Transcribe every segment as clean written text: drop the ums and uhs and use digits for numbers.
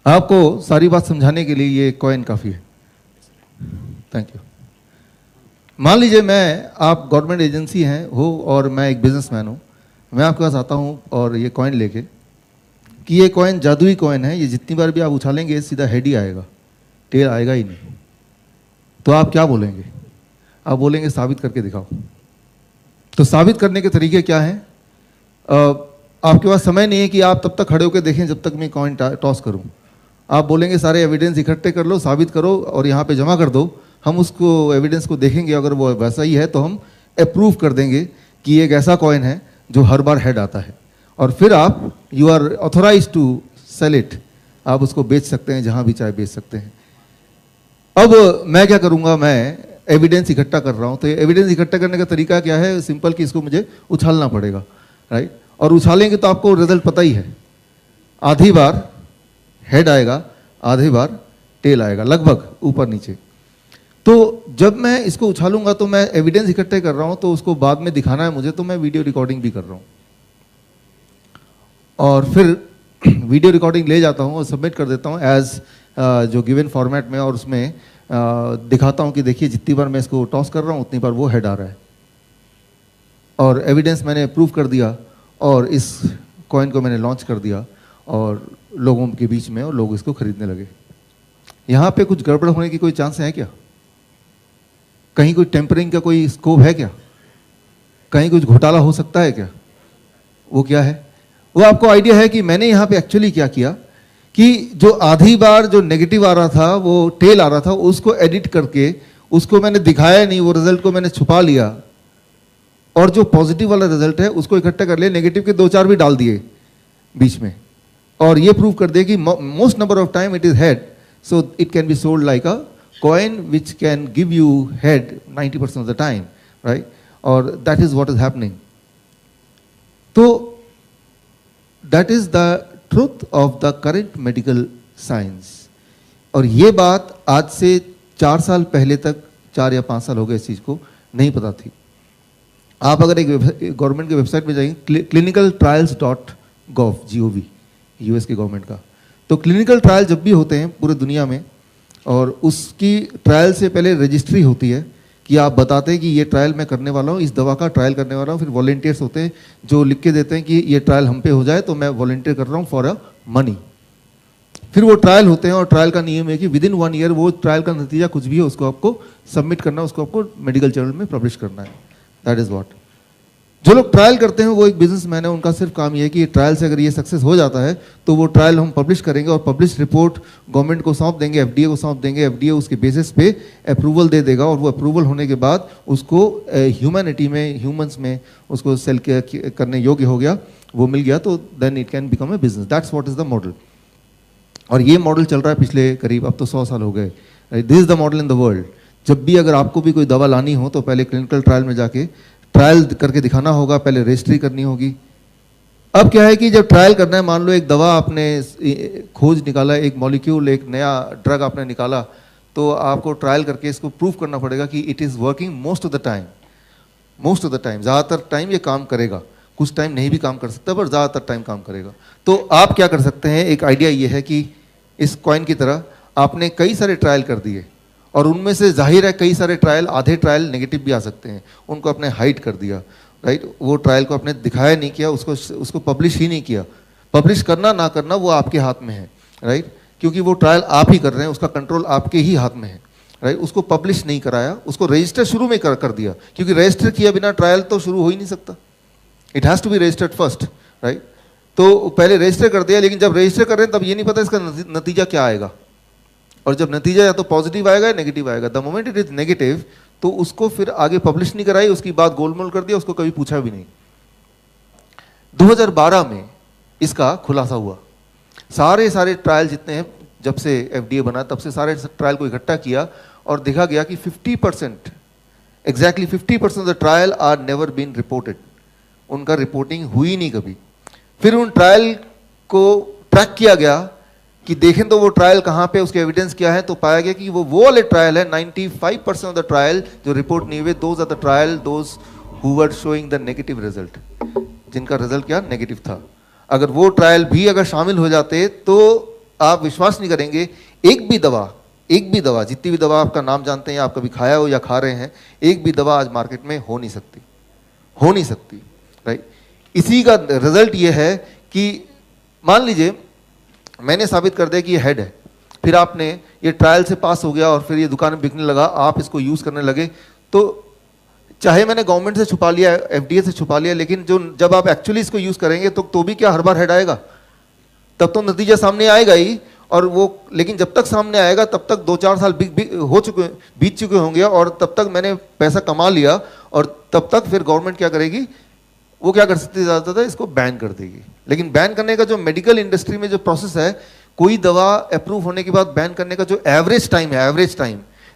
आपको सारी बात समझाने के लिए ये कॉइन काफ़ी है। Thank you. मान लीजिए आप गवर्नमेंट एजेंसी हैं हो और मैं एक बिजनेसमैन हूँ। मैं आपके पास आता हूँ और ये कॉइन लेके कि ये कॉइन जादुई कॉइन है, ये जितनी बार भी आप उछालेंगे सीधा हेड ही आएगा, टेल आएगा ही नहीं। तो आप क्या बोलेंगे? आप बोलेंगे साबित करके दिखाओ। तो साबित करने के तरीके क्या हैं? आपके पास समय नहीं है कि आप तब तक खड़े होकर देखें जब तक मैं कॉइन टॉस करूं। आप बोलेंगे सारे एविडेंस इकट्ठे कर लो, साबित करो और यहाँ पे जमा कर दो। हम उसको एविडेंस को देखेंगे, अगर वो वैसा ही है तो हम अप्रूव कर देंगे कि एक ऐसा कॉइन है जो हर बार हेड आता है, और फिर आप you are authorise to sell it. आप उसको बेच सकते हैं, जहाँ भी चाहे बेच सकते हैं। अब मैं क्या करूँगा, मैं एविडेंस इकट्ठा कर रहा हूँ। तो एविडेंस इकट्ठा करने का तरीका क्या है? सिंपल कि इसको मुझे उछालना पड़ेगा, राइट? और उछालेंगे तो आपको रिजल्ट पता ही है, आधी बार हेड आएगा, आधी बार टेल आएगा, लगभग ऊपर नीचे। तो जब मैं इसको उछालूंगा तो मैं एविडेंस इकट्ठे कर रहा हूं, तो उसको बाद में दिखाना है मुझे, तो मैं वीडियो रिकॉर्डिंग भी कर रहा हूं और फिर वीडियो रिकॉर्डिंग ले जाता हूं और सबमिट कर देता हूं एज जो गिवन फॉर्मेट में, और उसमें दिखाता हूं कि देखिए जितनी बार मैं इसको टॉस कर रहा हूं उतनी बार वो हेड आ रहा है, और एविडेंस मैंने प्रूव कर दिया और इस कॉइन को मैंने लॉन्च कर दिया और लोगों के बीच में, और लोग इसको खरीदने लगे। यहाँ पे कुछ गड़बड़ होने की कोई चांस है क्या? कहीं कोई टेम्परिंग का कोई स्कोप है क्या? कहीं कुछ घोटाला हो सकता है क्या? वो क्या है? वो आपको आइडिया है कि मैंने यहाँ पे एक्चुअली क्या किया कि जो आधी बार जो नेगेटिव आ रहा था, वो टेल आ रहा था, उसको एडिट करके उसको मैंने दिखाया नहीं, वो रिजल्ट को मैंने छुपा लिया, और जो पॉजिटिव वाला रिजल्ट है उसको इकट्ठा कर लिया, नेगेटिव के 2-4 भी डाल दिए बीच में, और ये प्रूव कर दिया कि most number of time it is head, so it can be sold like a coin which can give you head 90% of the time, right? Or that is what is happening. So that is the truth of the current medical science. और ये बात आज से 4 साल पहले तक, 4 या 5 साल हो गए इस चीज़ को नहीं पता थी। आप अगर एक गवर्नमेंट के वेबसाइट पे जाएंगे, clinicaltrials.gov, GOV, यूएस की गवर्नमेंट का, तो क्लिनिकल ट्रायल जब भी होते हैं पूरे दुनिया में, और उसकी ट्रायल से पहले रजिस्ट्री होती है कि आप बताते हैं कि ये ट्रायल मैं करने वाला हूँ, इस दवा का ट्रायल करने वाला हूँ। फिर वॉलंटियर्स होते हैं जो लिख के देते हैं कि ये ट्रायल हम पे हो जाए तो मैं वॉलंटियर कर रहा हूँ फॉर अ मनी। फिर वो ट्रायल होते हैं, और ट्रायल का नियम है कि विदिन 1 ईयर वो ट्रायल का नतीजा कुछ भी हो उसको आपको सबमिट करना है, उसको आपको मेडिकल जर्नल में पब्लिश करना है। That is what. जो लोग ट्रायल करते हैं वो एक बिजनेसमैन है, उनका सिर्फ काम ये है कि ट्रायल से अगर ये सक्सेस हो जाता है तो वो ट्रायल हम पब्लिश करेंगे, और पब्लिश रिपोर्ट गवर्नमेंट को सौंप देंगे, एफडीए को सौंप देंगे, एफडीए उसके बेसिस पे अप्रूवल दे देगा, और वो अप्रूवल होने के बाद उसको ह्यूमैनिटी में, ह्यूमंस में उसको सेल करने योग्य हो गया, वो मिल गया, तो then it can become a business. That's what is the model. और ये मॉडल चल रहा है पिछले करीब, अब तो 100 साल हो गए। This is the model in the world. जब भी अगर आपको भी कोई दवा लानी हो तो पहले क्लिनिकल ट्रायल में जाके ट्रायल करके दिखाना होगा, पहले रजिस्ट्री करनी होगी। अब क्या है कि जब ट्रायल करना है, मान लो एक दवा आपने खोज निकाला, एक मॉलिक्यूल, एक नया ड्रग आपने निकाला, तो आपको ट्रायल करके इसको प्रूव करना पड़ेगा कि it is working most of the time. Most of the time, ज़्यादातर टाइम ये काम करेगा, कुछ टाइम नहीं भी काम कर सकता, पर ज़्यादातर टाइम काम करेगा। तो आप क्या कर सकते हैं, एक आइडिया ये है कि इस कॉइन की तरह आपने कई सारे ट्रायल कर दिए, और उनमें से जाहिर है कई सारे ट्रायल, आधे ट्रायल नेगेटिव भी आ सकते हैं, उनको आपने हाइड कर दिया, राइट? वो ट्रायल को आपने दिखाया नहीं किया, उसको पब्लिश ही नहीं किया। पब्लिश करना ना करना वो आपके हाथ में है, राइट? क्योंकि वो ट्रायल आप ही कर रहे हैं, उसका कंट्रोल आपके ही हाथ में है, राइट? उसको पब्लिश नहीं कराया, उसको रजिस्टर शुरू में कर दिया, क्योंकि रजिस्टर किया बिना ट्रायल तो शुरू हो ही नहीं सकता। It has to be registered first, right? तो पहले रजिस्टर कर दिया, लेकिन जब रजिस्टर कर रहे हैं तब ये नहीं पता इसका नतीजा क्या आएगा, और जब नतीजा या तो पॉजिटिव आएगा या नेगेटिव आएगा। The moment it is negative तो उसको फिर आगे पब्लिश नहीं कराई, उसकी बात गोलमोल कर दिया, उसको कभी पूछा भी नहीं। 2012 में इसका खुलासा हुआ। सारे ट्रायल जितने हैं, जब से एफडीए बना तब से सारे ट्रायल को इकट्ठा किया, और देखा गया कि 50%, exactly 50% of the trial are never been reported. उनका रिपोर्टिंग हुई नहीं कभी। फिर उन ट्रायल को ट्रैक किया गया कि देखें तो वो ट्रायल कहाँ पे, उसके एविडेंस क्या है, तो पाया गया कि वो वाले ट्रायल है। 95% ऑफ द ट्रायल जो रिपोर्ट नहीं हुए, those are the trial those who were showing the negative result, जिनका रिजल्ट क्या नेगेटिव था। अगर वो ट्रायल भी अगर शामिल हो जाते तो आप विश्वास नहीं करेंगे, एक भी दवा जितनी भी दवा आपका नाम जानते हैं आप कभी खाया हो या खा रहे हैं, एक भी दवा आज मार्केट में हो नहीं सकती, राइट। इसी का रिजल्ट ये है कि मान लीजिए मैंने साबित कर दिया कि ये हेड है, फिर आपने ये ट्रायल से पास हो गया और फिर ये दुकान में बिकने लगा, आप इसको यूज करने लगे, तो चाहे मैंने गवर्नमेंट से छुपा लिया, एफडीए से छुपा लिया, लेकिन जब आप एक्चुअली इसको यूज करेंगे तो भी क्या हर बार हेड आएगा? तब तो नतीजा सामने आएगा ही। और वो लेकिन जब तक सामने आएगा तब तक 2-4 साल बीत चुके होंगे और तब तक मैंने पैसा कमा लिया, और तब तक फिर गवर्नमेंट क्या करेगी? वो क्या कर सकती है ज़्यादातर? इसको बैन कर देगी। लेकिन बैन करने का जो मेडिकल इंडस्ट्री में जो प्रोसेस है, कोई दवा अप्रूव होने के बाद बैन करने का जो एवरेज टाइम है,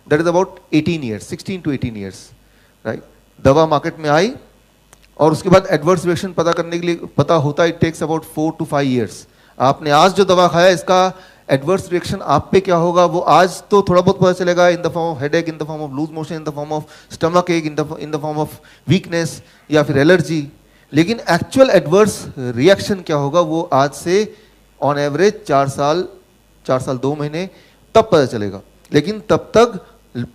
that is about 18 years, 16 to 18 years, right. दवा मार्केट में आई और उसके बाद एडवर्स रिएक्शन पता करने के लिए पता होता है, it takes about 4 to 5 years. आपने आज जो दवा खाया, इसका एडवर्स रिएक्शन आप पे क्या होगा वो आज तो थोड़ा बहुत पता चलेगा, in the form of headache, in the form of loose motion, in the form of stomach ache, in the form of weakness या फिर एलर्जी। लेकिन एक्चुअल एडवर्स रिएक्शन क्या होगा वो आज से ऑन एवरेज 4 साल 2 महीने तब पता चलेगा। लेकिन तब तक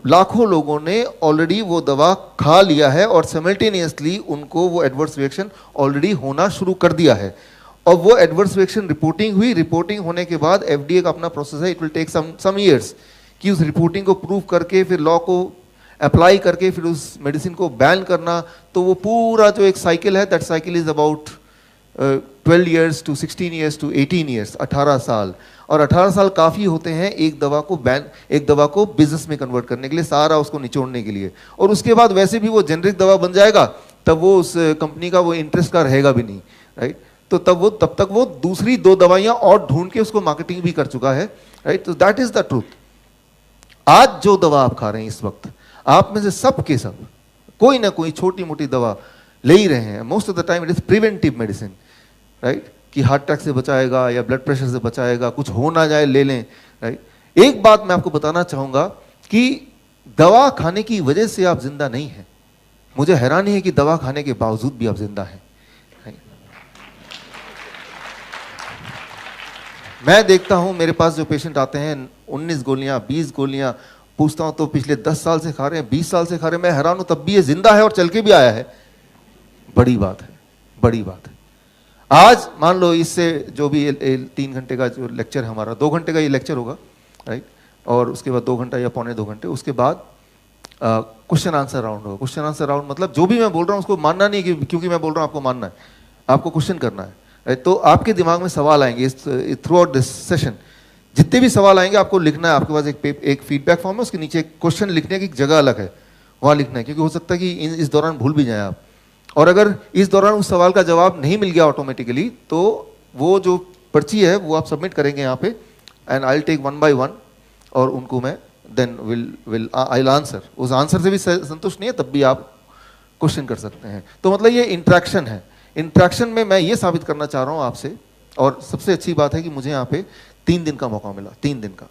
लाखों लोगों ने ऑलरेडी वो दवा खा लिया है और सिमल्टेनियसली उनको वो एडवर्स रिएक्शन ऑलरेडी होना शुरू कर दिया है। और वो एडवर्स रिएक्शन रिपोर्टिंग होने के बाद एफडीए का अपना प्रोसेस है, it will take some years कि उस रिपोर्टिंग को प्रूव करके फिर लॉ को अप्लाई करके फिर उस मेडिसिन को बैन करना। तो वो पूरा जो एक साइकिल है, that cycle is about 12 years to 16 years to 18 years, 18 साल। और 18 साल काफ़ी होते हैं एक दवा को बिजनेस में कन्वर्ट करने के लिए, सारा उसको निचोड़ने के लिए। और उसके बाद वैसे भी वो जेनरिक दवा बन जाएगा, तब वो उस कंपनी का वो इंटरेस्ट का रहेगा भी नहीं, राइट। तो तब तक वो दूसरी 2 दवाइयां और ढूंढ के उसको मार्केटिंग भी कर चुका है, राइट। तो दैट इज द ट्रूथ। आज जो दवा आप खा रहे हैं इस वक्त, आप में से सब के सब कोई ना कोई छोटी मोटी दवा ले ही रहे हैं। Most of the time it is preventive medicine, right, कि हार्ट अटैक से बचाएगा या ब्लड प्रेशर से बचाएगा, कुछ हो ना जाए ले लें, राइट। एक बात मैं आपको बताना चाहूंगा कि दवा खाने की वजह से आप जिंदा नहीं हैं। मुझे हैरानी है कि दवा खाने के बावजूद भी आप जिंदा हैं। मैं देखता हूं मेरे पास जो पेशेंट आते हैं 19 गोलियां 20 गोलियां, पूछता हूं तो पिछले 10 साल से खा रहे हैं, 20 साल से खा रहे हैं। मैं हैरान हूं, तब भी ये जिंदा है और चल के भी आया है। बड़ी बात है। आज मान लो इससे जो भी 3 घंटे का जो लेक्चर है हमारा, 2 घंटे का ये लेक्चर होगा, राइट, और उसके बाद 2 घंटा या पौने 2 घंटे, उसके बाद क्वेश्चन आंसर राउंड होगा। क्वेश्चन आंसर राउंड मतलब जो भी मैं बोल रहा हूँ उसको मानना नहीं कि क्योंकि मैं बोल रहा हूँ आपको मानना है, आपको क्वेश्चन करना है, राइट। तो आपके दिमाग में सवाल आएंगे थ्रू आउट दिस सेशन। जितने भी सवाल आएंगे आपको लिखना है। आपके पास एक फीडबैक फॉर्म है, उसके नीचे क्वेश्चन लिखने की जगह अलग है, वहाँ लिखना है, क्योंकि हो सकता है कि इस दौरान भूल भी जाए आप। और अगर इस दौरान उस सवाल का जवाब नहीं मिल गया ऑटोमेटिकली, तो वो जो पर्ची है वो आप सबमिट करेंगे यहाँ पे, and I will take 1 by 1 और उनको मैं देन आई विल आंसर। उस आंसर से भी संतुष्ट नहीं है तब भी आप क्वेश्चन कर सकते हैं। तो मतलब ये इंट्रैक्शन है। इंट्रैक्शन में मैं ये साबित करना चाह रहा हूँ आपसे, और सबसे अच्छी बात है कि मुझे यहाँ पे 3 दिन का मौका मिला। 3 दिन का।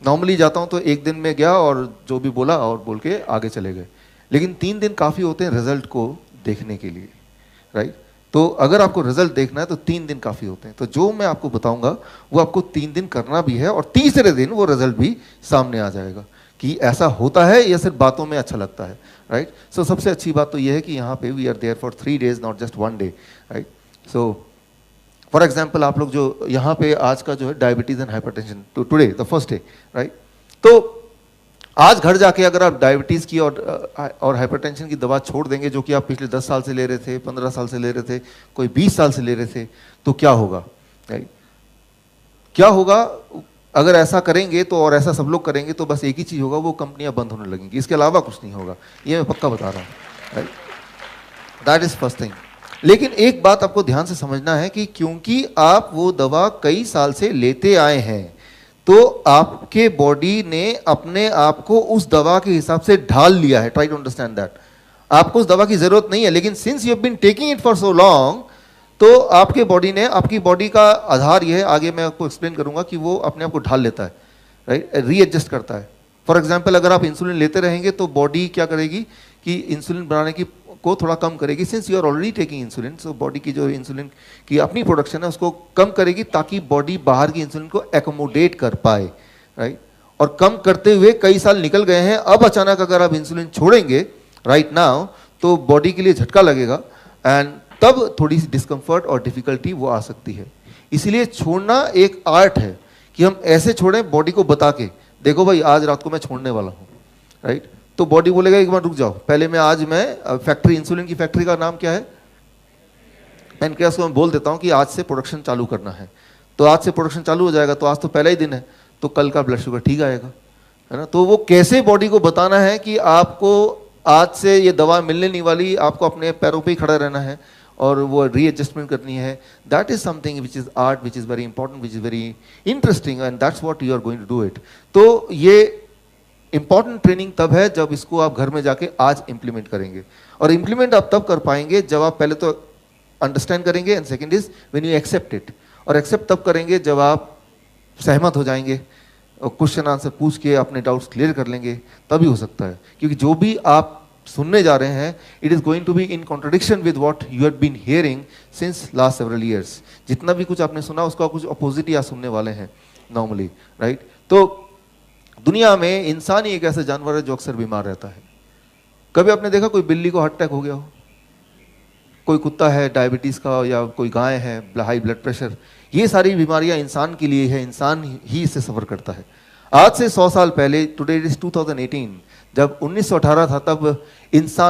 नॉर्मली जाता हूँ तो 1 दिन में गया और जो भी बोला और बोल के आगे चले गए, लेकिन 3 दिन काफ़ी होते हैं रिजल्ट को देखने के लिए, राइट। तो अगर आपको रिजल्ट देखना है तो 3 दिन काफ़ी होते हैं। तो जो मैं आपको बताऊंगा वो आपको 3 दिन करना भी है, और तीसरे दिन वो रिजल्ट भी सामने आ जाएगा कि ऐसा होता है या सिर्फ बातों में अच्छा लगता है, राइट। सो सबसे अच्छी बात तो ये है कि यहाँ पे we are there for 3 days, not just 1 day, right. So for example आप लोग जो यहाँ पे आज का जो है diabetes and hypertension today the first day, right. तो आज घर जाके अगर आप डायबिटीज़ की और हाइपरटेंशन की दवा छोड़ देंगे, जो कि आप पिछले 10 साल से ले रहे थे, 15 साल से ले रहे थे, कोई 20 साल से ले रहे थे, तो क्या होगा, राइट। क्या होगा अगर ऐसा करेंगे तो, और ऐसा सब लोग करेंगे तो बस एक ही चीज़ होगा, वो कंपनियां बंद होने लगेंगी। इसके अलावा कुछ नहीं होगा, ये मैं पक्का बता रहा हूँ, right. That is first thing. लेकिन एक बात आपको ध्यान से समझना है कि क्योंकि आप वो दवा कई साल से लेते आए हैं, तो आपके बॉडी ने अपने आप को उस दवा के हिसाब से ढाल लिया है। Try to understand that. आपको उस दवा की जरूरत नहीं है, लेकिन since you have been taking it for so long, तो आपके बॉडी ने, आपकी बॉडी का आधार यह है, आगे मैं आपको एक्सप्लेन करूंगा, कि वो अपने आप को ढाल लेता है, राइट, रीएडजस्ट करता है। फॉर एग्जाम्पल अगर आप इंसुलिन लेते रहेंगे तो बॉडी क्या करेगी कि इंसुलिन बनाने की को थोड़ा कम करेगी, since you are already taking insulin, so body की जो इंसुलिन की अपनी प्रोडक्शन है उसको कम करेगी ताकि बॉडी बाहर की इंसुलिन को एकोमोडेट कर पाए, राइट। और कम करते हुए कई साल निकल गए हैं, अब अचानक अगर आप इंसुलिन छोड़ेंगे राइट नाउ तो बॉडी के लिए झटका लगेगा एंड तब थोड़ी सी डिस्कम्फर्ट और डिफिकल्टी वो आ सकती है। इसीलिए छोड़ना एक आर्ट है कि हम ऐसे छोड़ें बॉडी को बता के, देखो भाई आज रात को मैं छोड़ने वाला हूँ, राइट। तो बॉडी बोलेगा एक बार रुक जाओ, पहले मैं फैक्ट्री, इंसुलिन की फैक्ट्री का नाम क्या है, पैनक्रियास को मैं बोल देता हूँ कि आज से प्रोडक्शन चालू करना है, तो आज से प्रोडक्शन चालू हो जाएगा, तो आज तो पहला ही दिन है, तो कल का ब्लड शुगर ठीक आएगा, है ना। तो वो कैसे बॉडी को बताना है कि आपको आज से ये दवा मिलने नहीं वाली, आपको अपने पैरों पे ही खड़ा रहना है और वो रीएडजस्टमेंट करनी है, that is something which is art, which is very important, which is very interesting and that's what you are going to do it. तो ये इंपॉर्टेंट ट्रेनिंग तब है जब इसको आप घर में जाके आज इंप्लीमेंट करेंगे, और इंप्लीमेंट आप तब कर पाएंगे जब आप पहले तो अंडरस्टैंड करेंगे and second is when you accept it, और एक्सेप्ट तब करेंगे जब आप सहमत हो जाएंगे और क्वेश्चन आंसर पूछ के अपने डाउट्स क्लियर कर लेंगे, तभी हो सकता है। क्योंकि जो भी आप सुनने जा रहे हैं it is going to be in contradiction with what you have been hearing since last several years. जितना भी कुछ आपने सुना उसका कुछ अपोजिट ही आप सुनने वाले हैं नॉर्मली, राइट। तो दुनिया में इंसान ही एक ऐसा जानवर है जो अक्सर बीमार रहता है। कभी आपने देखा कोई बिल्ली को हार्ट अटैक हो गया हो, कोई कुत्ता है डायबिटीज का, या कोई गाय है हाई ब्लड प्रेशर, ये सारी बीमारियां इंसान के लिए है, इंसान ही इससे सफर करता है। आज से 100 साल पहले, टुडे इट इज 2018, जब 1918 था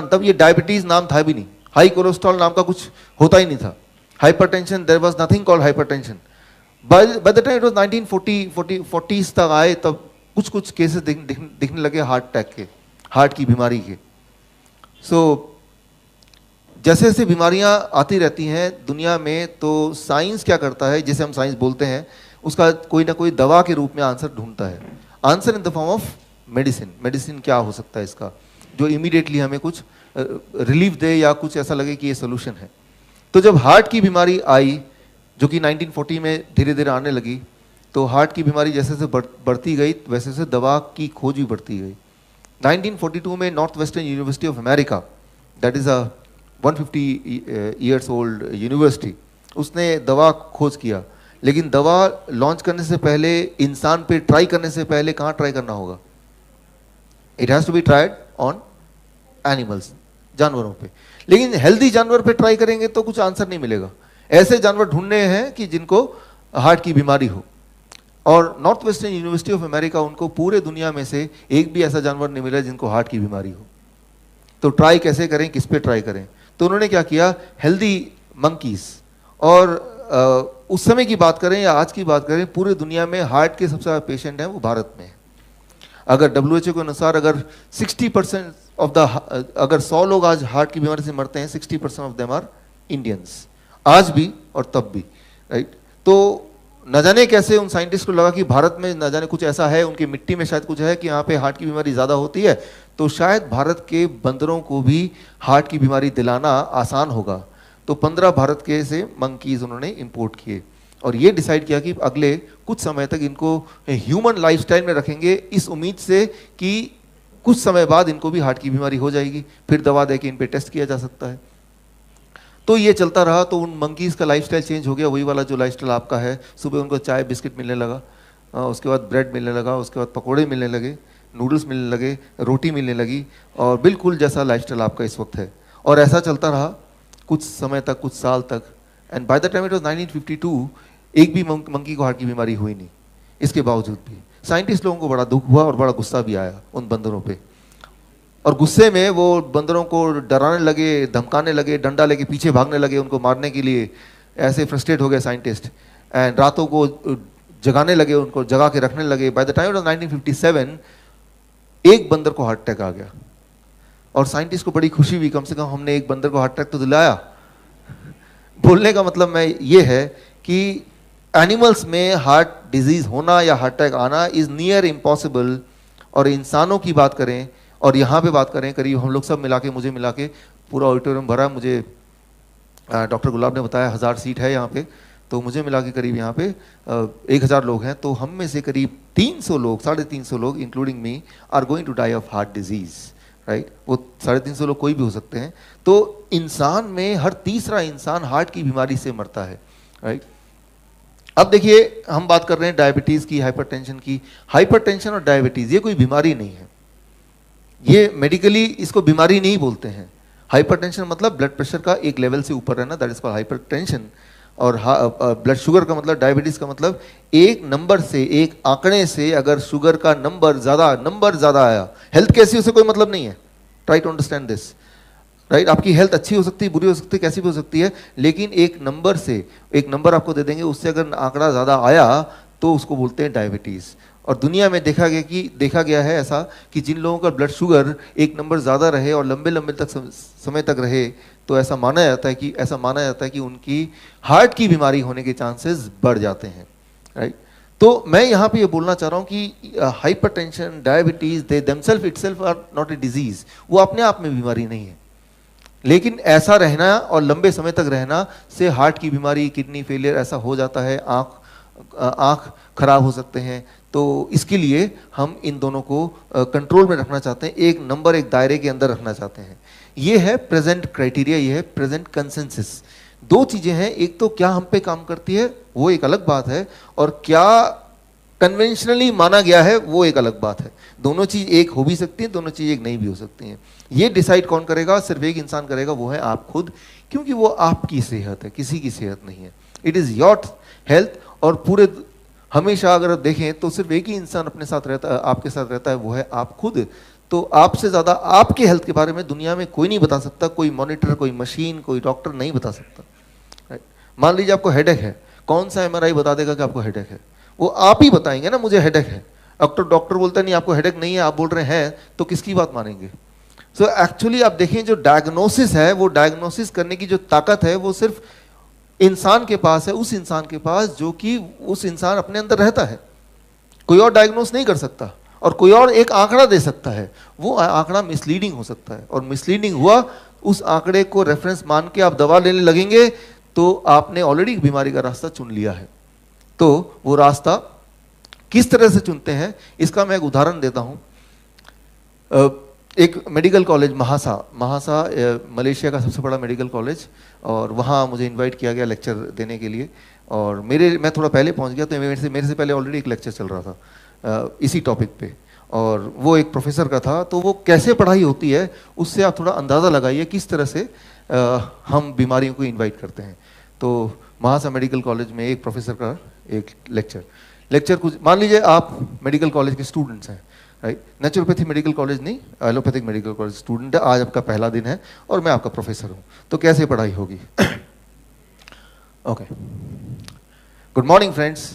तब ये डायबिटीज नाम था भी नहीं, हाई कोलेस्ट्रॉल नाम का कुछ होता ही नहीं था, hypertension, there was nothing called hypertension. By the time it was 1940s तक आए, तब कुछ केसेस दिखने लगे हार्ट अटैक के, हार्ट की बीमारी के। सो जैसे जैसे बीमारियां आती रहती हैं दुनिया में, तो साइंस क्या करता है, जिसे हम साइंस बोलते हैं, उसका कोई ना कोई दवा के रूप में आंसर ढूंढता है, answer in the form of medicine. Medicine क्या हो सकता है इसका, जो इमीडिएटली हमें कुछ रिलीफ दे या कुछ ऐसा लगे कि ये सोल्यूशन है। तो जब हार्ट की बीमारी आई, जो कि 1940 में धीरे धीरे आने लगी, तो हार्ट की बीमारी जैसे जैसे बढ़ती गई वैसे वैसे दवा की खोज भी बढ़ती गई। 1942 में north western university of America, that is a 150 years old university, उसने दवा खोज किया। लेकिन दवा लॉन्च करने से पहले, इंसान पे ट्राई करने से पहले कहाँ ट्राई करना होगा, it has to be tried on animals, जानवरों पे। लेकिन हेल्दी जानवर पे ट्राई करेंगे तो कुछ आंसर नहीं मिलेगा, ऐसे जानवर ढूंढने हैं कि जिनको हार्ट की बीमारी हो। और north western university of America, उनको पूरे दुनिया में से एक भी ऐसा जानवर नहीं मिला जिनको हार्ट की बीमारी हो। तो ट्राई कैसे करें, किस पे ट्राई करें, तो उन्होंने क्या किया, हेल्दी मंकीज, और उस समय की बात करें या आज की बात करें, पूरे दुनिया में हार्ट के सबसे ज़्यादा पेशेंट हैं वो भारत में है। अगर WHO के अनुसार अगर 60% ऑफ द, अगर 100 लोग आज हार्ट की बीमारी से मरते हैं, 60% ऑफ देम आर इंडियंस, आज भी और तब भी, राइट। तो न जाने कैसे उन साइंटिस्ट को लगा कि भारत में न जाने कुछ ऐसा है, उनकी मिट्टी में शायद कुछ है कि यहाँ पे हार्ट की बीमारी ज़्यादा होती है, तो शायद भारत के बंदरों को भी हार्ट की बीमारी दिलाना आसान होगा। तो 15 भारत के से मंकीज उन्होंने इंपोर्ट किए और ये डिसाइड किया कि अगले कुछ समय तक इनको ह्यूमन लाइफस्टाइल में रखेंगे, इस उम्मीद से कि कुछ समय बाद इनको भी हार्ट की बीमारी हो जाएगी, फिर दवा दे के इन पे टेस्ट किया जा सकता है। तो ये चलता रहा, तो उन मंकीज़ का लाइफस्टाइल चेंज हो गया, वही वाला जो लाइफस्टाइल आपका है। सुबह उनको चाय बिस्किट मिलने लगा, उसके बाद ब्रेड मिलने लगा, उसके बाद पकोड़े मिलने लगे, नूडल्स मिलने लगे, रोटी मिलने लगी, और बिल्कुल जैसा लाइफस्टाइल आपका इस वक्त है। और ऐसा चलता रहा कुछ समय तक, कुछ साल तक, and bye the time it was 1952, एक भी मंकी को हार्ट की बीमारी हुई नहीं। इसके बावजूद भी साइंटिस्ट लोगों को बड़ा दुख हुआ और बड़ा गुस्सा भी आया उन बंदरों पे, और गुस्से में वो बंदरों को डराने लगे, धमकाने लगे, डंडा लेके पीछे भागने लगे उनको मारने के लिए। ऐसे फ्रस्ट्रेट हो गए साइंटिस्ट, एंड रातों को जगाने लगे, उनको जगा के रखने लगे। बाय द टाइम ऑफ 1957 एक बंदर को हार्ट अटैक आ गया, और साइंटिस्ट को बड़ी खुशी हुई, कम से कम हमने एक बंदर को हार्ट अटैक तो दिलाया। बोलने का मतलब मैं ये है कि एनिमल्स में हार्ट डिजीज होना या हार्ट अटैक आना इज नियर इम्पॉसिबल, और इंसानों की बात करें और यहाँ पे बात करें, करीब हम लोग सब मिला के, मुझे मिला के पूरा ऑडिटोरियम भरा, मुझे डॉक्टर गुलाब ने बताया 1000 सीट है यहाँ पे, तो मुझे मिला के करीब यहाँ पे 1000 लोग हैं, तो हम में से करीब 300 लोग, 350 लोग including me are going to die of heart disease, right, वो 350 लोग कोई भी हो सकते हैं। तो इंसान में हर तीसरा इंसान हार्ट की बीमारी से मरता है, राइट। अब देखिए हम बात कर रहे हैं डायबिटीज की, हाइपरटेंशन की। हाइपरटेंशन और डायबिटीज ये कोई बीमारी नहीं है, ये मेडिकली इसको बीमारी नहीं बोलते हैं। हाइपरटेंशन मतलब ब्लड प्रेशर का एक लेवल से ऊपर रहना, दैट इज कॉल्ड हाइपरटेंशन। और ब्लड शुगर का मतलब, डायबिटीज का मतलब एक नंबर से, एक आंकड़े से अगर शुगर का नंबर ज्यादा आया, हेल्थ कैसी उसे कोई मतलब नहीं है। Try to understand this, right. आपकी हेल्थ अच्छी हो सकती है, बुरी हो सकती है, कैसी भी हो सकती है, लेकिन एक नंबर से, एक नंबर आपको दे देंगे, उससे अगर आंकड़ा ज्यादा आया तो उसको बोलते हैं डायबिटीज। और दुनिया में देखा गया है ऐसा कि जिन लोगों का ब्लड शुगर एक नंबर ज़्यादा रहे और लंबे लंबे तक समय तक रहे, तो ऐसा माना जाता है कि उनकी हार्ट की बीमारी होने के चांसेस बढ़ जाते हैं, राइट। तो मैं यहाँ पे ये बोलना चाह रहा हूँ कि hypertension, diabetes, they themselves itself are not a disease, वो अपने आप में बीमारी नहीं है, लेकिन ऐसा रहना और लंबे समय तक रहना से हार्ट की बीमारी, किडनी फेलियर ऐसा हो जाता है, आँख खराब हो सकते हैं। तो इसके लिए हम इन दोनों को कंट्रोल में रखना चाहते हैं, एक नंबर, एक दायरे के अंदर रखना चाहते हैं। ये है प्रेजेंट क्राइटेरिया, ये है प्रेजेंट कंसेंसस। दो चीजें हैं, एक तो क्या हम पे काम करती है वो एक अलग बात है, और क्या कन्वेंशनली माना गया है वो एक अलग बात है। दोनों चीज एक हो भी सकती है, दोनों चीज एक नहीं भी हो सकती हैं। ये डिसाइड कौन करेगा? सिर्फ एक इंसान करेगा, वो है आप खुद, क्योंकि वो आपकी सेहत है, किसी की सेहत नहीं है। It is your health. और पूरे हमेशा अगर आप देखें तो सिर्फ एक ही इंसान अपने साथ रहता है, आपके साथ रहता है, वो है आप खुद। तो आपसे ज्यादा आपके हेल्थ के बारे में दुनिया में कोई नहीं बता सकता, कोई मॉनिटर, कोई मशीन, कोई डॉक्टर नहीं बता सकता, राइट। मान लीजिए आपको हेडेक है, कौन सा एमआरआई बता देगा कि आपको हेडेक है? वो आप ही बताएंगे ना, मुझे हेडेक है। डॉक्टर बोलता है नहीं आपको हेडेक नहीं है, आप बोल रहे हैं, तो किसकी बात मानेंगे? सो एक्चुअली आप देखें, जो डायग्नोसिस है, वो डायग्नोसिस करने की जो ताकत है वो सिर्फ इंसान के पास है, उस इंसान के पास जो कि उस इंसान अपने अंदर रहता है। कोई और डायग्नोस नहीं कर सकता, और कोई और एक आंकड़ा दे सकता है, वो आंकड़ा मिसलीडिंग हो सकता है, और मिसलीडिंग हुआ, उस आंकड़े को रेफरेंस मान के आप दवा लेने लगेंगे तो आपने ऑलरेडी बीमारी का रास्ता चुन लिया है। तो वो रास्ता किस तरह से चुनते हैं, इसका मैं एक उदाहरण देता हूं। एक मेडिकल कॉलेज महासा मलेशिया का सबसे बड़ा मेडिकल कॉलेज, और वहाँ मुझे इनवाइट किया गया लेक्चर देने के लिए। और मैं थोड़ा पहले पहुँच गया, तो मेरे से पहले ऑलरेडी एक लेक्चर चल रहा था इसी टॉपिक पे, और वो एक प्रोफेसर का था। तो वो कैसे पढ़ाई होती है उससे आप थोड़ा अंदाज़ा लगाइए किस तरह से हम बीमारियों को इन्वाइट करते हैं। तो महासा मेडिकल कॉलेज में एक प्रोफेसर का एक लेक्चर कुछ, मान लीजिए आप मेडिकल कॉलेज के स्टूडेंट्स हैं, राइट। नेचुरोपैथी मेडिकल कॉलेज नहीं, एलोपैथिक मेडिकल कॉलेज स्टूडेंट है, आज आपका पहला दिन है और मैं आपका प्रोफेसर हूं, तो कैसे पढ़ाई होगी? Okay, good morning friends.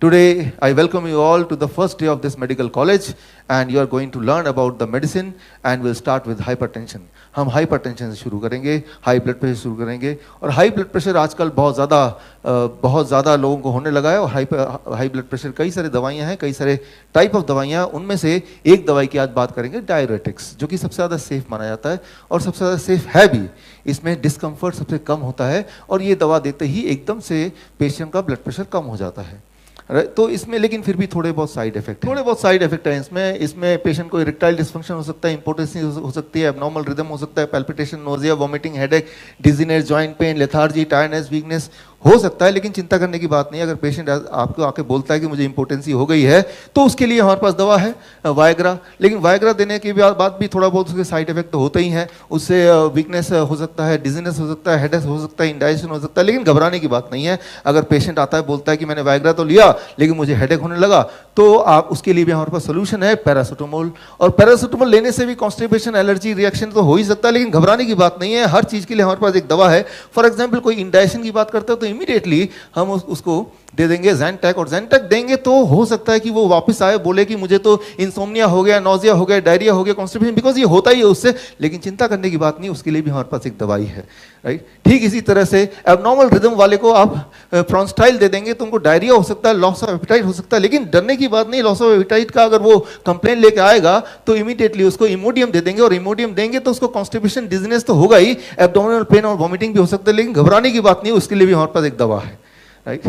Today I welcome you all to the first day of this medical college, and you are going to learn about the medicine, and we'll start with hypertension. हम hypertension से शुरू करेंगे, high blood pressure शुरू करेंगे। और high blood pressure आजकल बहुत ज़्यादा लोगों को होने लगा है। और हाई ब्लड प्रेशर कई सारी दवाइयाँ हैं, कई सारे टाइप ऑफ दवाइयाँ, उनमें से एक दवाई की आज बात करेंगे, डायरेटिक्स, जो कि सबसे ज़्यादा सेफ माना जाता है और सबसे ज़्यादा सेफ है भी। इसमें डिस्कम्फर्ट सबसे कम होता है, और ये दवा देते ही एकदम से पेशेंट का ब्लड प्रेशर कम हो जाता है। तो इसमें लेकिन फिर भी थोड़े बहुत साइड इफेक्ट हैं इसमें पेशेंट को इरेक्टाइल डिस्फंक्शन हो सकता है, इंपोर्टेंसी हो सकती है, एबनॉर्मल रिदम हो सकता है, palpitation, nausea, vomiting, headache, dizziness, joint pain, lethargy, tiredness, weakness हो सकता है। लेकिन चिंता करने की बात नहीं है। अगर पेशेंट आपको आके बोलता है कि मुझे इंपोर्टेंसी हो गई है, तो उसके लिए हमारे पास दवा है वायग्रा। लेकिन वायग्रा देने के बाद भी थोड़ा बहुत उसके साइड इफेक्ट तो होते ही हैं। उससे वीकनेस हो सकता है, डिजीनेस हो सकता है, हेडेक हो सकता है, इंडाइजेशन हो सकता है। लेकिन घबराने की बात नहीं है। अगर पेशेंट आता है बोलता है कि मैंने वायग्रा तो लिया लेकिन मुझे हेडेक होने लगा, तो आप उसके लिए भी हमारे पास सोल्यूशन है, पैरासिटामोल। और पैरासिटामोल लेने से भी कॉन्स्टिपेशन, एलर्जी रिएक्शन तो हो ही सकता है, लेकिन घबराने की बात नहीं है। हर चीज के लिए हमारे पास एक दवा है। फॉर एग्जाम्पल कोई इंडाइजेशन की बात करते हो तो इमीडिएटली हम उसको दे देंगे ज़ैंटैक, और ज़ैंटैक देंगे तो हो सकता है कि वो वापस आए, बोले कि मुझे तो इंसोम्निया हो गया, नोजिया हो गया, डायरिया हो गया, कॉन्स्टिपेशन, बिकॉज ये होता ही है उससे। लेकिन चिंता करने की बात नहीं, उसके लिए भी हमारे पास एक दवाई है, राइट। ठीक इसी तरह से एबनॉर्मल रिदम वाले को आप प्रोंस्टाइल दे देंगे तो उनको डायरिया हो सकता है, लॉस ऑफ एपेटाइट हो सकता है। लेकिन डरने की बात नहीं, लॉस ऑफ एपेटाइट का अगर वो कंप्लेन लेके आएगा तो इमीडिएटली उसको इमोडियम दे देंगे, और इमोडियम देंगे तो उसको कॉन्स्टिपेशन, डिजीनेस तो होगा ही, एब्डोमिनल पेन और वॉमिटिंग भी हो सकता है। लेकिन घबराने की बात नहीं, उसके लिए भी हमारे पास एक दवा है, राइट।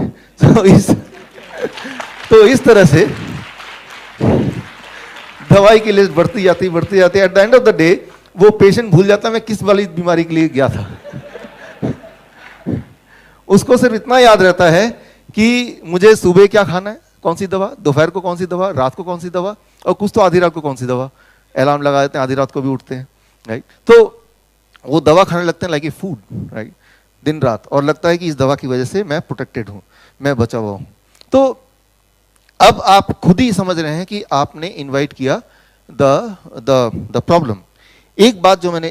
तो इस तरह से दवाई की लिस्ट बढ़ती जाती है। At the end of the day वो पेशेंट भूल जाता मैं किस वाली बीमारी के लिए गया था। उसको सिर्फ इतना याद रहता है कि मुझे सुबह क्या खाना है, कौन सी दवा, दोपहर को कौन सी दवा, रात को कौन सी दवा, और कुछ तो आधी रात को कौन सी दवा। अलार्म लगा देते हैं, आधी रात को भी उठते हैं, राइट। तो वो दवा खाने लगते हैं लाइक ए फूड, राइट, दिन रात, और लगता है कि इस दवा की वजह से मैं प्रोटेक्टेड हूं, मैं बचा हुआ हूं। तो अब आप खुद ही समझ रहे हैं कि आपने इनवाइट किया द प्रॉब्लम। एक बात जो मैंने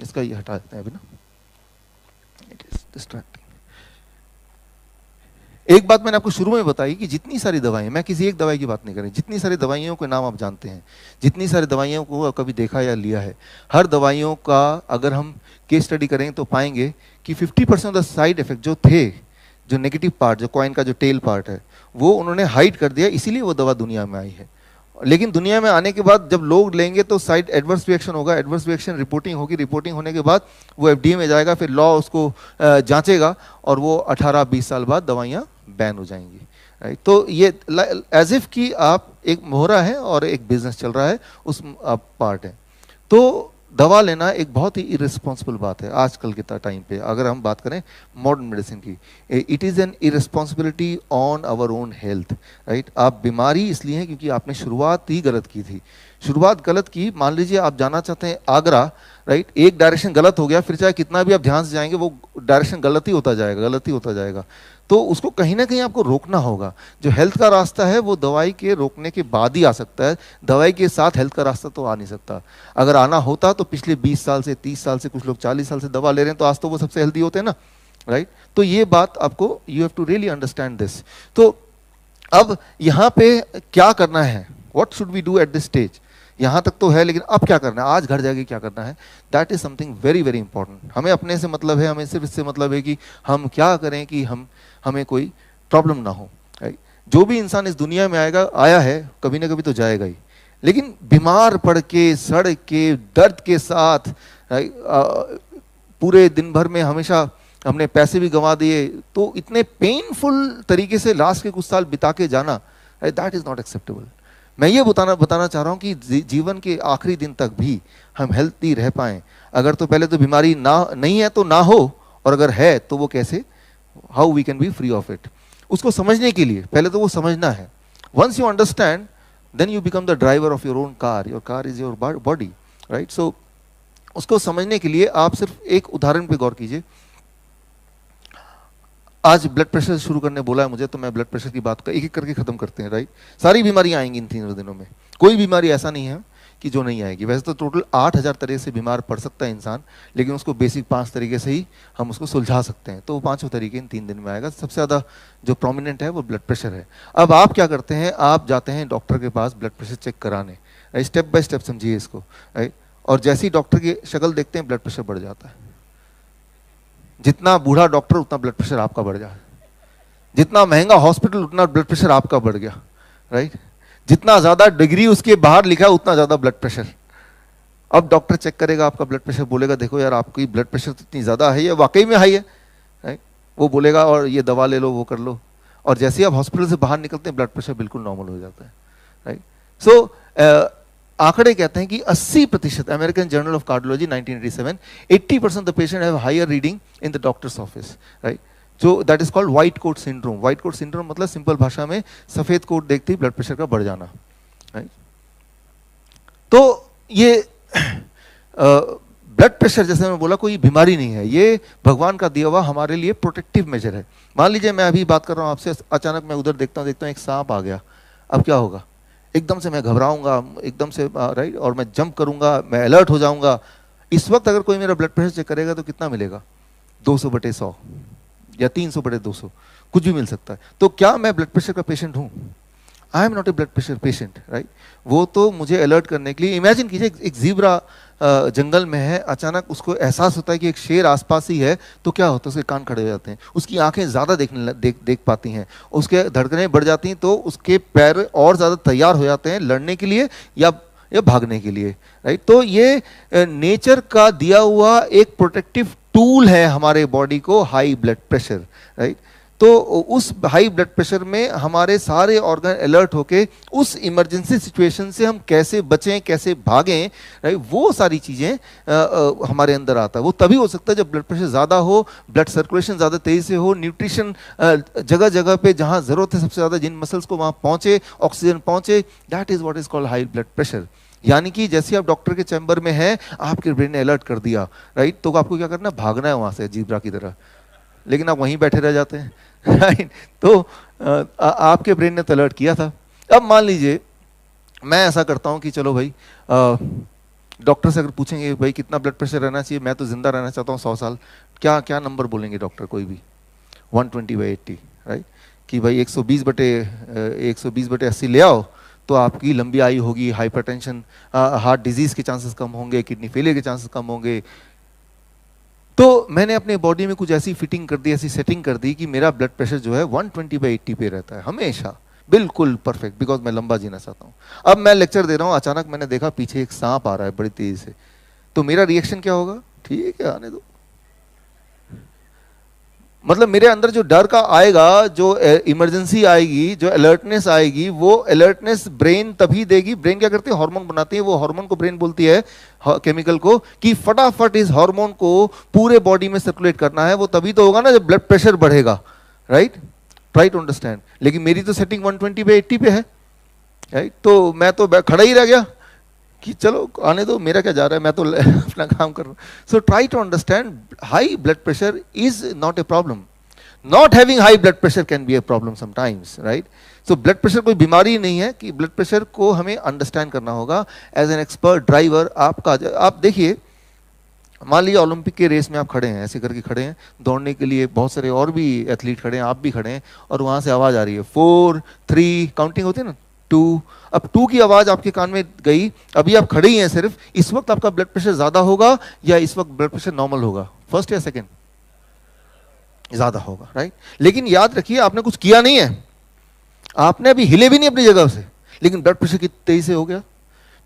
इसका ये हटा देते हैं अभी ना, इट इज डिस्ट्रैक्टिंग। एक बात मैंने आपको शुरू में बताई कि जितनी सारी दवाएं, मैं किसी एक दवाई की बात नहीं कर रही, जितनी सारी दवाइयों के नाम आप जानते हैं, जितनी सारी दवाइयों को कभी देखा या लिया है, हर दवाइयों का अगर हम केस स्टडी करें तो पाएंगे कि 50% ऑफ द साइड इफेक्ट जो थे, जो नेगेटिव पार्ट, जो कॉइन का जो टेल पार्ट है, वो उन्होंने हाइड कर दिया, इसीलिए वो दवा दुनिया में आई है। लेकिन दुनिया में आने के बाद जब लोग लेंगे तो साइड एडवर्स रिएक्शन होगा, एडवर्स रिएक्शन रिपोर्टिंग होगी, रिपोर्टिंग होने के बाद वो एफडीए में जाएगा, फिर लॉ उसको जांचेगा, और वो 18-20 साल बाद दवाइयाँ बैन हो जाएंगी, राइट। तो ये एज इफ कि आप एक मोहरा है और एक बिजनेस चल रहा है, उस पार्ट है। तो दवा लेना एक बहुत ही इररिस्पॉन्सिबल बात है आजकल के टाइम पे। अगर हम बात करें मॉडर्न मेडिसिन की, it is an irresponsibility on our own health, right. आप बीमारी इसलिए हैं क्योंकि आपने शुरुआत ही गलत की थी। शुरुआत गलत की, मान लीजिए आप जाना चाहते हैं आगरा, राइट, एक डायरेक्शन गलत हो गया, फिर चाहे कितना भी आप ध्यान से जाएंगे वो डायरेक्शन गलत ही होता जाएगा, गलत ही होता जाएगा। तो उसको कहीं ना कहीं आपको रोकना होगा। जो हेल्थ का रास्ता है वो दवाई के रोकने के बाद ही आ सकता है, दवाई के साथ हेल्थ का रास्ता तो आ नहीं सकता। अगर आना होता तो पिछले 20 साल से, 30 साल से, कुछ लोग 40 साल से दवा ले रहे हैं, तो आज तो वो सबसे हेल्दी होते हैं ना, राइट। तो ये बात आपको, you have to really understand this. तो अब यहाँ पे क्या करना है, what should we do at this stage, यहाँ तक तो है, लेकिन अब क्या करना है, आज घर जाके क्या करना है, that is something very very important. हमें अपने से मतलब है, हमें सिर्फ इससे मतलब है कि हम क्या करें कि हमें कोई प्रॉब्लम ना हो। जो भी इंसान इस दुनिया में आया है कभी ना कभी तो जाएगा ही, लेकिन बीमार पड़ के, सड़ के, दर्द के साथ, पूरे दिन भर में हमेशा हमने पैसे भी गंवा दिए, तो इतने पेनफुल तरीके से लास्ट के कुछ साल बिता के जाना, दैट इज नॉट एक्सेप्टेबल। मैं ये बताना चाह रहा हूँ कि जीवन के आखिरी दिन तक भी हम हेल्थी रह पाएं। अगर तो पहले तो बीमारी नहीं है तो ना हो, और अगर है तो वो कैसे, how we can be free of it. उसको समझने के लिए पहले तो वो समझना है। Once you understand, then you become the driver of your own car, your car is your body, right. So उसको समझने के लिए आप सिर्फ एक उदाहरण पे गौर कीजिए। आज ब्लड प्रेशर शुरू करने बोला है मुझे, तो मैं ब्लड प्रेशर की बात एक एक करके खत्म करते हैं, राइट। सारी बीमारियां आएंगी इन 3 दिनों में, कोई बीमारी ऐसा नहीं है कि जो नहीं आएगी। वैसे तो टोटल 8000 तरह से बीमार पड़ सकता है इंसान, लेकिन उसको बेसिक 5 तरीके से ही हम उसको सुलझा सकते हैं। तो वो 5 तरीके इन 3 दिन में आएगा। सबसे ज़्यादा जो प्रोमिनेंट है वो ब्लड प्रेशर है। अब आप क्या करते हैं, आप जाते हैं डॉक्टर के पास ब्लड प्रेशर चेक कराने, स्टेप बाय स्टेप समझिए इसको, राइट। और जैसे ही डॉक्टर की शक्ल देखते हैं ब्लड प्रेशर बढ़ जाता है। जितना बूढ़ा डॉक्टर उतना ब्लड प्रेशर आपका बढ़ जाए, जितना महंगा हॉस्पिटल उतना ब्लड प्रेशर आपका बढ़ गया, राइट। जितना ज्यादा डिग्री उसके बाहर लिखा है उतना ज्यादा ब्लड प्रेशर। अब डॉक्टर चेक करेगा आपका ब्लड प्रेशर, बोलेगा देखो यार आपकी ब्लड प्रेशर तो इतनी ज्यादा है, ये वाकई में हाई है, राइट। वो बोलेगा और ये दवा ले लो, वो कर लो, और जैसे ही आप हॉस्पिटल से बाहर निकलते हैं ब्लड प्रेशर बिल्कुल नॉर्मल हो जाता है, राइट। सो आंकड़े कहते हैं कि 80%, American Journal of Cardiology 1987, 80% the patient have higher reading in the doctor's office, right. जो that is called white coat syndrome. White coat syndrome मतलब सिंपल भाषा में सफेद कोट देखते ही ब्लड प्रेशर का बढ़ जाना, राइट। तो ये ब्लड प्रेशर, जैसे मैं बोला, कोई बीमारी नहीं है, ये भगवान का दिया हुआ हमारे लिए प्रोटेक्टिव मेजर है। मान लीजिए मैं अभी बात कर रहा हूँ आपसे, अचानक मैं उधर देखता हूँ एक सांप आ गया, अब क्या होगा, एकदम से मैं घबराऊंगा, एकदम से, राइट, और मैं जंप करूंगा, मैं अलर्ट हो जाऊंगा। इस वक्त अगर कोई मेरा ब्लड प्रेशर चेक करेगा तो कितना मिलेगा, 200/100 या 300/200, कुछ भी मिल सकता है। तो क्या मैं ब्लड प्रेशर का पेशेंट हूं? I am not a blood pressure patient, right. वो तो मुझे अलर्ट करने के लिए, इमेजिन कीजिए एक ज़ीब्रा जंगल में है, अचानक उसको एहसास होता है कि एक शेर आसपास ही है, तो क्या होता है, उसके कान खड़े हो जाते हैं, उसकी आंखें ज़्यादा देख पाती हैं, उसके धड़कनें बढ़ जाती हैं, तो उसके पैर और ज़्यादा तैयार हो जाते हैं लड़ने के लिए या भागने के लिए, राइट। तो ये नेचर का दिया हुआ एक प्रोटेक्टिव टूल है हमारे बॉडी को, हाई ब्लड प्रेशर, राइट। तो उस हाई ब्लड प्रेशर में हमारे सारे ऑर्गन अलर्ट होके उस इमरजेंसी सिचुएशन से हम कैसे बचें, कैसे भागें, राइट, वो सारी चीज़ें हमारे अंदर आता है। वो तभी हो सकता है जब ब्लड प्रेशर ज़्यादा हो, ब्लड सर्कुलेशन ज़्यादा तेज़ी से हो, न्यूट्रिशन जगह जगह पे जहाँ ज़रूरत है सबसे ज़्यादा, जिन मसल्स को वहाँ पहुँचे, ऑक्सीजन पहुँचे, that is what is called high blood pressure. यानी कि जैसे आप डॉक्टर के चैम्बर में हैं, आपके ब्रेन ने अलर्ट कर दिया, राइट, तो आपको क्या करना है, भागना है वहाँ से जीब्रा की तरह, लेकिन आप वहीं बैठे रह जाते हैं, राइट। तो आपके ब्रेन ने तो अलर्ट किया था। अब मान लीजिए मैं ऐसा करता हूँ कि चलो भाई, डॉक्टर से अगर पूछेंगे भाई कितना ब्लड प्रेशर रहना चाहिए, मैं तो जिंदा रहना चाहता हूँ 100 साल, क्या क्या नंबर बोलेंगे डॉक्टर? कोई भी 120/80, राइट, कि भाई 120/80 ले आओ तो आपकी लंबी आयु होगी, हाइपरटेंशन, हार्ट डिजीज के चांसेस कम होंगे, किडनी फेलियर के चांसेस कम होंगे। तो मैंने अपने बॉडी में कुछ ऐसी फिटिंग कर दी, ऐसी सेटिंग कर दी कि मेरा ब्लड प्रेशर जो है 120/80 पे रहता है हमेशा, बिल्कुल परफेक्ट, बिकॉज मैं लंबा जीना चाहता हूँ। अब मैं लेक्चर दे रहा हूँ, अचानक मैंने देखा पीछे एक सांप आ रहा है बड़ी तेजी से, तो मेरा रिएक्शन क्या होगा? ठीक है, आने दो। मतलब मेरे अंदर जो डर का आएगा, जो इमरजेंसी आएगी, जो अलर्टनेस आएगी, वो अलर्टनेस ब्रेन तभी देगी। ब्रेन क्या करती है? हार्मोन बनाती है। वो हार्मोन को ब्रेन बोलती है, केमिकल को, कि फटाफट इस हार्मोन को पूरे बॉडी में सर्कुलेट करना है। वो तभी तो होगा ना जब ब्लड प्रेशर बढ़ेगा, राइट, ट्राई टू अंडरस्टैंड। लेकिन मेरी तो सेटिंग 120/80 पे है, राइट, तो मैं तो खड़ा ही रह गया कि चलो आने दो, मेरा क्या जा रहा है, मैं तो अपना काम कर रहा हूँ। So try to understand, high blood pressure is not a problem, not having high blood pressure can be a problem sometimes, right. So blood pressure कोई बीमारी नहीं है, कि ब्लड प्रेशर को हमें अंडरस्टैंड करना होगा एज एन एक्सपर्ट ड्राइवर। आप देखिए, मान लीजिए ओलंपिक के रेस में आप खड़े हैं, ऐसे करके खड़े हैं, दौड़ने के लिए बहुत सारे और भी एथलीट खड़े हैं, आप भी खड़े हैं, और वहां से आवाज आ रही है 4 3, काउंटिंग होती है ना, 2। अब 2 की आवाज आपके कान में गई, अभी आप खड़े ही हैं सिर्फ, इस वक्त आपका ब्लड प्रेशर ज्यादा होगा या इस वक्त ब्लड प्रेशर नॉर्मल होगा? फर्स्ट या सेकंड? ज्यादा होगा, राइट। लेकिन याद रखिए, आपने कुछ किया नहीं है, आपने अभी हिले भी नहीं अपनी जगह से, लेकिन ब्लड प्रेशर कितनी तेजी से हो गया?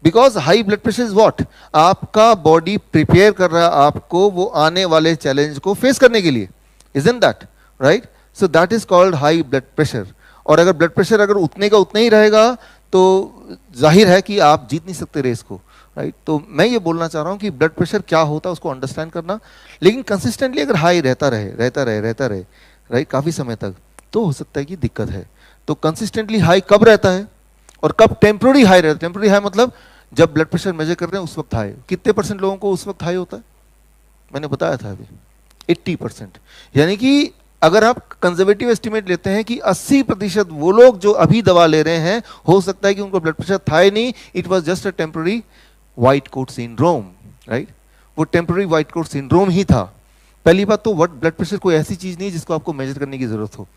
Because high blood pressure is what, आपका बॉडी प्रिपेयर कर रहा है आपको वो आने वाले चैलेंज को फेस करने के लिए, isn't that right? So that is called high blood pressure. और अगर ब्लड प्रेशर अगर उतने का उतना ही रहेगा तो जाहिर है कि आप जीत नहीं सकते रेस को, राइट? तो मैं ये बोलना चाह रहा हूँ कि ब्लड प्रेशर क्या होता है उसको अंडरस्टैंड करना, लेकिन कंसिस्टेंटली अगर हाई रहता रहे राइट काफ़ी समय तक, तो हो सकता है कि दिक्कत है। तो कंसिस्टेंटली हाई कब रहता है और कब टेम्प्रोरी हाई रहता है? टेम्प्रोरी हाई मतलब जब ब्लड प्रेशर मेजर कर रहे हैं उस वक्त हाई। कितने % लोगों को उस वक्त हाई होता है? मैंने बताया था अभी 80%। यानी कि अगर आप कंजर्वेटिव एस्टिमेट लेते हैं कि 80% वो लोग जो अभी दवा ले रहे हैं, हो सकता है कि उनको ब्लड प्रेशर था ही नहीं, it was just a temporary white coat syndrome, right? वो टेम्प्रोरी व्हाइट कोट सिंड्रोम ही था। पहली बात तो ब्लड प्रेशर कोई ऐसी चीज नहीं जिसको आपको मेजर करने की जरूरत हो,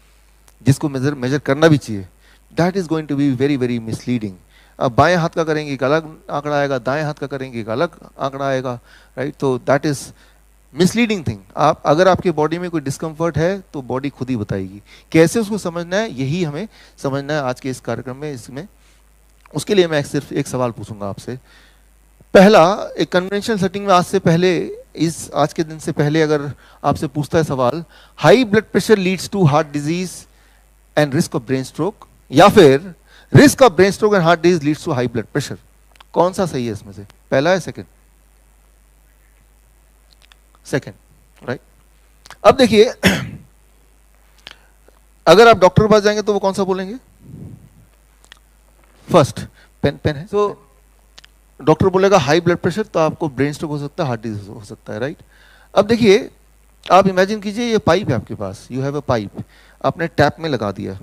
जिसको मेजर करना भी चाहिए। That is going to be very very misleading. अब बाएं हाथ का करेंगे एक अलग आंकड़ा आएगा, दाएं हाथ का करेंगे एक अलग आंकड़ा आएगा, राइट? तो दैट इज मिसलीडिंग थिंग। आप अगर आपके बॉडी में कोई डिस्कम्फर्ट है तो बॉडी खुद ही बताएगी। कैसे उसको समझना है, यही हमें समझना है आज के इस कार्यक्रम में। इसमें उसके लिए मैं सिर्फ एक सवाल पूछूंगा आपसे। पहला, एक कन्वेंशनल सेटिंग में आज से पहले, आज के दिन से पहले अगर आपसे पूछता है सवाल, high blood pressure leads to heart disease and risk of brain stroke, या फिर risk of brain stroke and heart disease leads to high blood pressure, कौन सा सही है इसमें से? पहला है सेकंड? Second, right? अब देखिए, अगर आप डॉक्टर के पास जाएंगे तो वो कौन सा बोलेंगे? फर्स्ट। पेन है? सो डॉक्टर बोलेगा हाई ब्लड प्रेशर तो आपको ब्रेन स्ट्रोक हो सकता है, हार्ट डिजीज हो सकता है, राइट? अब देखिए, आप इमेजिन कीजिए ये पाइप है आपके पास, यू हैव अ पाइप, आपने टैप में लगा दिया,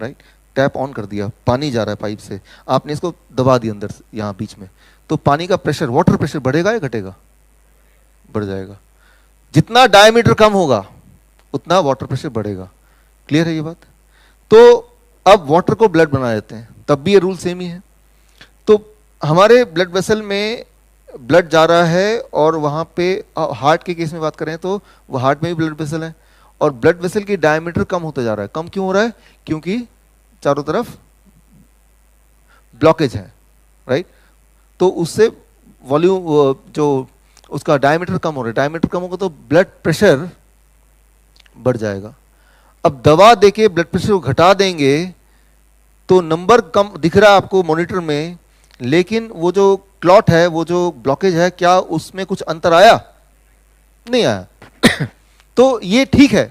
राइट? टैप ऑन कर दिया, पानी जा रहा है पाइप से, आपने इसको दबा दिया अंदर यहाँ बीच में, तो पानी का प्रेशर, वाटर प्रेशर बढ़ेगा या घटेगा? बढ़ जाएगा। जितना डायमीटर कम होगा उतना वाटर प्रेशर बढ़ेगा। क्लियर है ये बात? तो अब वाटर को ब्लड बना देते हैं, तब भी ये रूल सेम ही है। तो हमारे ब्लड वेसल में ब्लड जा रहा है और वहां पे हार्ट के केस में बात करें तो वो हार्ट में भी ब्लड वेसल है, और ब्लड वेसल की डायमीटर कम होता जा रहा है। कम क्यों हो रहा है? क्योंकि चारों तरफ ब्लॉकेज है, राइट? तो उससे वॉल्यूम, जो उसका डायमीटर कम हो रहा है, डायमीटर कम होगा तो ब्लड प्रेशर बढ़ जाएगा। अब दवा देके ब्लड प्रेशर को घटा देंगे तो नंबर कम दिख रहा है आपको मॉनिटर में, लेकिन वो जो क्लॉट है, वो जो ब्लॉकेज है, क्या उसमें कुछ अंतर आया? नहीं आया। तो ये ठीक है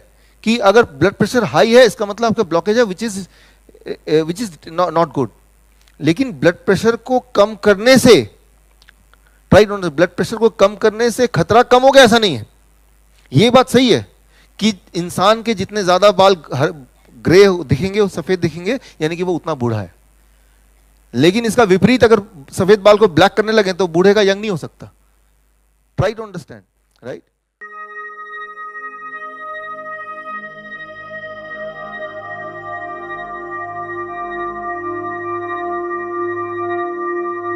कि अगर ब्लड प्रेशर हाई है इसका मतलब आपका ब्लॉकेज है विच इज नॉट गुड। लेकिन ब्लड प्रेशर को कम करने से, राइट, ब्लड प्रेशर को कम करने से खतरा कम हो गया, ऐसा नहीं है। ये बात सही है कि इंसान के जितने ज्यादा बाल ग्रे दिखेंगे, सफेद दिखेंगे, यानी कि वो उतना बूढ़ा है। लेकिन इसका विपरीत, अगर सफेद बाल को ब्लैक करने लगे तो बूढ़े का यंग नहीं हो सकता। Try to understand, right.